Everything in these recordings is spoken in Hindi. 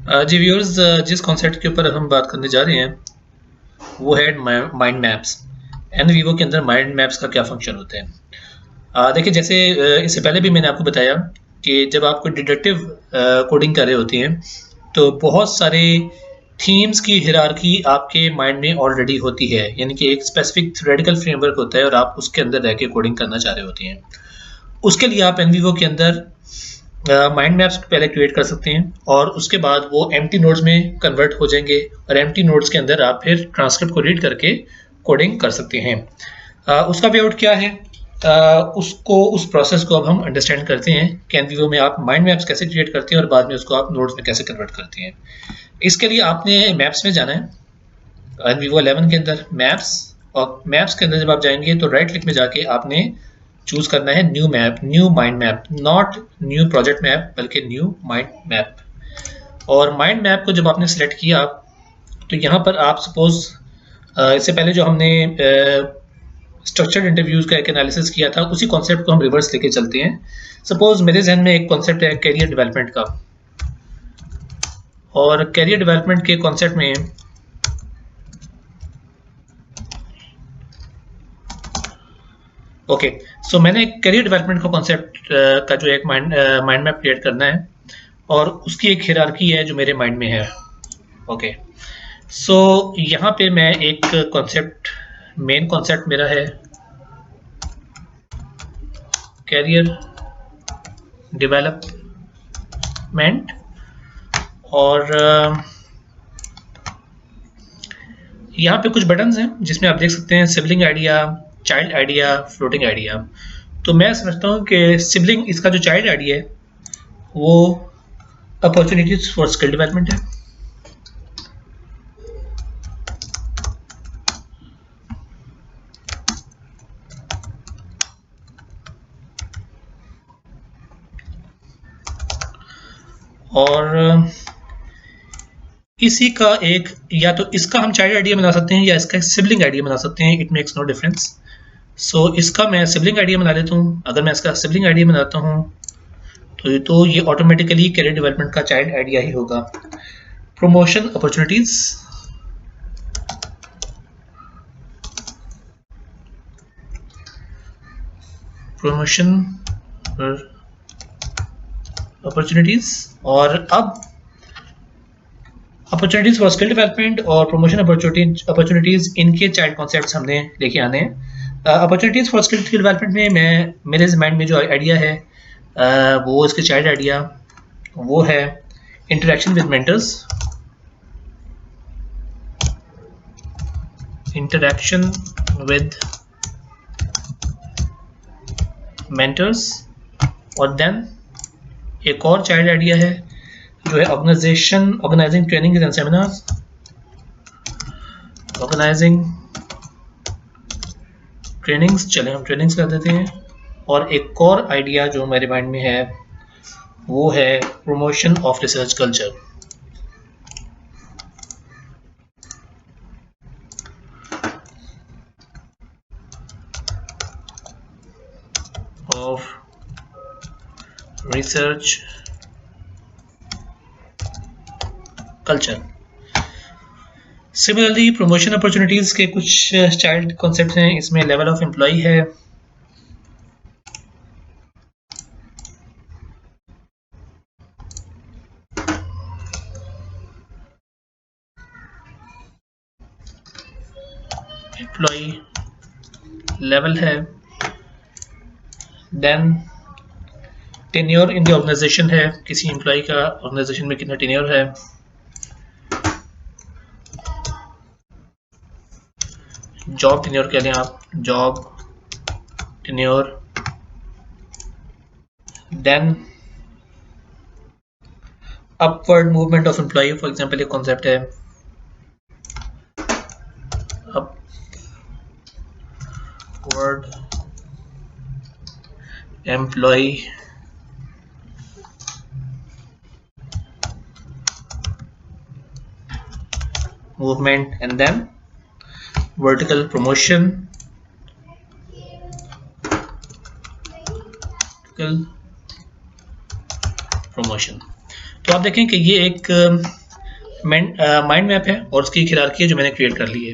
जी व्यूअर्स, जिस कॉन्सेप्ट के ऊपर हम बात करने जा रहे हैं वो है माइंड मैप्स। एन वीवो के अंदर माइंड मैप्स का क्या फंक्शन होता है। देखिए, जैसे इससे पहले भी मैंने आपको बताया कि जब आप कोई डिडक्टिव कोडिंग कर रहे होते हैं तो बहुत सारे थीम्स की हिरार्की आपके माइंड में ऑलरेडी होती है, यानी कि एक स्पेसिफिक थ्योरेटिकल फ्रेमवर्क होता है और आप उसके अंदर रह के कोडिंग करना चाह रहे होते हैं। उसके लिए आप एनवीवो के अंदर माइंड मैप्स पहले क्रिएट कर सकते हैं और उसके बाद वो एम्प्टी नोड्स में कन्वर्ट हो जाएंगे और एम्प्टी नोड्स के अंदर आप फिर ट्रांसक्रिप्ट को रीड करके कोडिंग कर सकते हैं। उसका वे आउट क्या है, उस प्रोसेस को अब हम अंडरस्टैंड करते हैं कि एनवीवो में आप माइंड मैप्स कैसे क्रिएट करते हैं और बाद में उसको आप नोड्स में कैसे कन्वर्ट करते हैं। इसके लिए आपने मैप्स में जाना है, एनवीवो 11 के अंदर मैप्स, और मैप्स के अंदर जब आप जाएंगे तो राइट क्लिक में जाके आपने चूज करना है new map, new mind map, not new project map बल्कि न्यू माइंड मैप। और माइंड मैप को जब आपने सेलेक्ट किया तो यहाँ पर आप सपोज इससे पहले जो हमने स्ट्रक्चर्ड इंटरव्यूज का एक एनालिसिस किया था उसी कॉन्सेप्ट को हम रिवर्स लेके चलते हैं। सपोज मेरे जहन में एक कॉन्सेप्ट है कैरियर डेवलपमेंट का, और कैरियर डेवलपमेंट के कॉन्सेप्ट में ओके, सो मैंने कैरियर डेवलपमेंट का कॉन्सेप्ट का जो एक माइंड मैप क्रिएट करना है और उसकी एक हिरार्की है जो मेरे माइंड में है। ओके, सो यहाँ पे मैं एक कॉन्सेप्ट, मेन कॉन्सेप्ट मेरा है कैरियर डेवलपमेंट, और यहाँ पे कुछ बटन्स हैं जिसमें आप देख सकते हैं sibling idea, child idea, floating idea. तो मैं समझता हूँ कि सिबलिंग, इसका जो चाइल्ड आइडिया है वो अपॉर्चुनिटीज फॉर स्किल डेवलपमेंट है। और इसी का एक, या तो इसका हम चाइल्ड आइडिया बना सकते हैं या इसका सिबलिंग आइडिया बना सकते हैं, इट मेक्स नो डिफरेंस। सो इसका मैं सिबलिंग आइडिया बना लेता हूँ। अगर मैं इसका सिबलिंग आइडिया बनाता हूँ तो ये ऑटोमेटिकली कैरियर डेवलपमेंट का चाइल्ड आइडिया ही होगा। प्रमोशन अपॉर्चुनिटीज, प्रमोशन अपॉर्चुनिटीज, और अब अपॉर्चुनिटीज फॉर स्किल डेवलपमेंट और प्रमोशन अपॉर्चुनिटीज, इनके चाइल्ड कॉन्सेप्ट्स हमने लेके आने हैं। अपॉर्चुनिटीज फॉर स्किल डेवलपमेंट में मैं, मेरे माइंड में जो आइडिया है वो इसके चाइल्ड आइडिया वो है interaction with mentors, interaction with mentors. और देन एक और चाइल्ड आइडिया है जो है organising training and seminars, organising trainings, चले हम ट्रेनिंग्स कर देते हैं। और एक और आइडिया जो मेरे माइंड में है वो है promotion of research culture. Of research culture. Similarly promotion opportunities के कुछ चाइल्ड कॉन्सेप्ट्स हैं, इसमें लेवल ऑफ एम्प्लॉय है, एम्प्लॉय लेवल है, then tenure in the organisation है, किसी एम्प्लॉय का ऑर्गेनाइजेशन में कितना टेन्योर है, जॉब टेन्योर कह लें आप, job tenure, then upward movement of employ. For example एक कॉन्सेप्ट है upward employ movement, and then vertical promotion, vertical promotion। तो आप देखें कि ये एक माइंड मैप है और उसकी एक हायरार्की है जो मैंने क्रिएट कर ली है।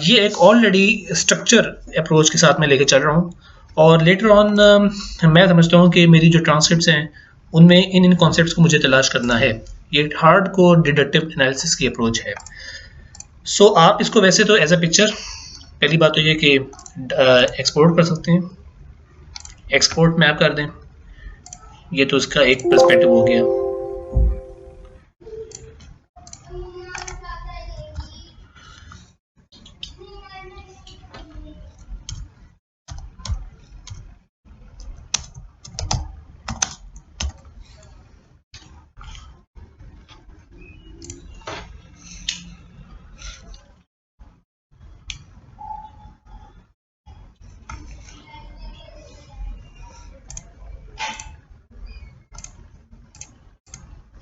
ये एक ऑलरेडी स्ट्रक्चर अप्रोच के साथ मैं लेके चल रहा हूँ, और लेटर ऑन मैं समझता हूँ कि मेरी जो ट्रांसक्रिप्ट्स हैं उनमें इन कॉन्सेप्ट्स को मुझे तलाश करना है। ये हार्ड कोर डिडक्टिव एनालिसिस की अप्रोच है। सो आप इसको वैसे तो एज अ पिक्चर, पहली बात तो ये कि एक्सपोर्ट कर सकते हैं, एक्सपोर्ट मैप कर दें, ये तो इसका एक पर्सपेक्टिव हो गया।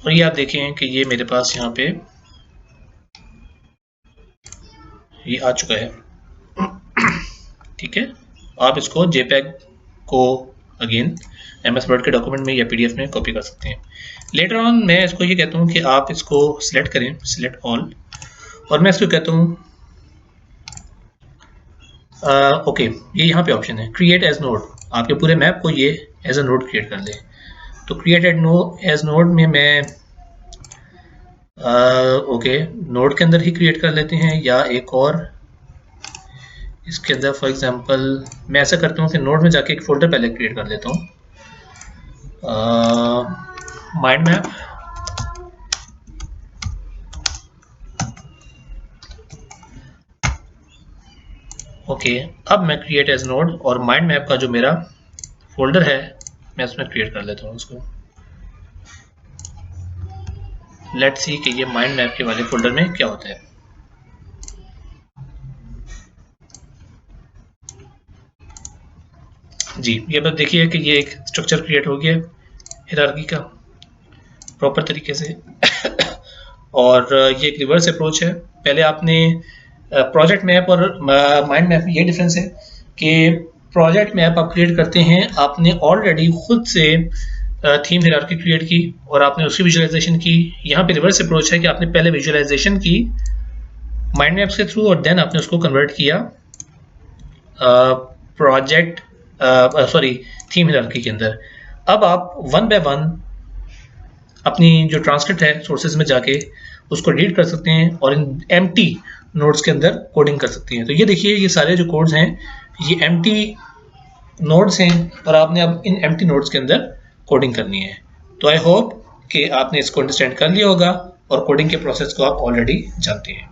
और ये आप देखें कि ये मेरे पास यहाँ पे ये आ चुका है, ठीक है। आप इसको JPEG को अगेन MS वर्ड के डॉक्यूमेंट में या PDF में कॉपी कर सकते हैं। लेटर ऑन मैं इसको ये कहता हूँ कि आप इसको सिलेक्ट करें, सिलेक्ट ऑल, और मैं इसको कहता हूँ ओके, ये यहाँ पे ऑप्शन है क्रिएट एज नोड। आपके पूरे मैप को ये एज अ नोड क्रिएट कर दे। तो क्रिएट एज नोड में मैं ओके नोड के अंदर ही क्रिएट कर लेते हैं, या एक और इसके अंदर फॉर एग्जांपल मैं ऐसा करता हूँ कि नोड में जाके एक फोल्डर पहले क्रिएट कर लेता हूँ, माइंड मैप, ओके। अब मैं क्रिएट एज नोड और माइंड मैप का जो मेरा फोल्डर है मैं उसमें क्रिएट कर लेता हूँ उसको। लेट्स सी कि ये माइंड मैप के वाले फोल्डर में क्या होता है। जी, ये बस देखिए कि ये एक स्ट्रक्चर क्रिएट हो गया हायरार्की का प्रॉपर तरीके से और ये एक रिवर्स अप्रोच है। पहले आपने प्रोजेक्ट मैप और माइंड मैप में ये डिफरेंस है कि प्रोजेक्ट मैप आप क्रिएट करते हैं, आपने ऑलरेडी खुद से थीम हायरार्की क्रिएट की और आपने उसकी विजुअलाइजेशन की। यहाँ पे रिवर्स अप्रोच है कि आपने पहले विजुअलाइजेशन की माइंड मैप्स के थ्रू और देन आपने उसको कन्वर्ट किया प्रोजेक्ट थीम हायरार्की के अंदर। अब आप वन बाय वन अपनी जो ट्रांसक्रिप्ट है सोर्सेज में जाके उसको रीड कर सकते हैं और इन एम्प्टी नोड्स के अंदर कोडिंग कर सकती हैं। तो ये देखिए ये सारे जो कोड्स हैं ये एम्प्टी नोड्स हैं और आपने अब इन एम्प्टी नोड्स के अंदर कोडिंग करनी है। तो आई होप कि आपने इसको अंडरस्टैंड कर लिया होगा और कोडिंग के प्रोसेस को आप ऑलरेडी जानते हैं।